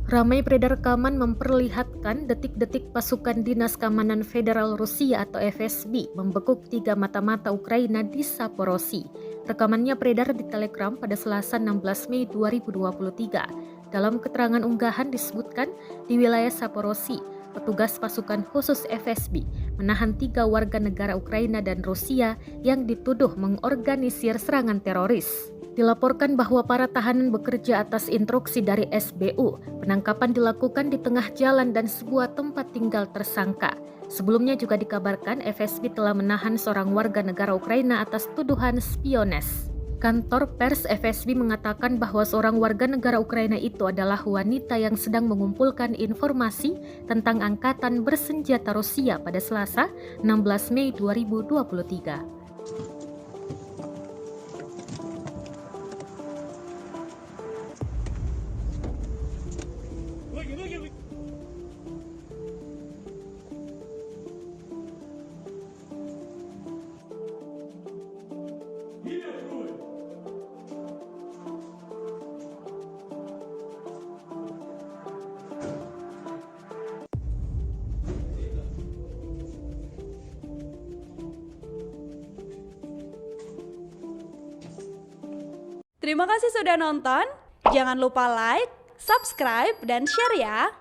Ramai beredar rekaman memperlihatkan detik-detik pasukan Dinas Keamanan Federal Rusia atau FSB membekuk 3 mata-mata Ukraina di Zaporozhye. Rekamannya beredar di Telegram pada Selasa 16 Mei 2023. Dalam keterangan unggahan disebutkan di wilayah Zaporozhye, petugas pasukan khusus FSB menahan 3 warga negara Ukraina dan Rusia yang dituduh mengorganisir serangan teroris. Dilaporkan bahwa para tahanan bekerja atas instruksi dari SBU. Penangkapan dilakukan di tengah jalan dan sebuah tempat tinggal tersangka. Sebelumnya juga dikabarkan FSB telah menahan seorang warga negara Ukraina atas tuduhan spiones. Kantor pers FSB mengatakan bahwa seorang warga negara Ukraina itu adalah wanita yang sedang mengumpulkan informasi tentang angkatan bersenjata Rusia pada Selasa 16 Mei 2023. Terima kasih sudah nonton. Jangan lupa like, subscribe, dan share ya.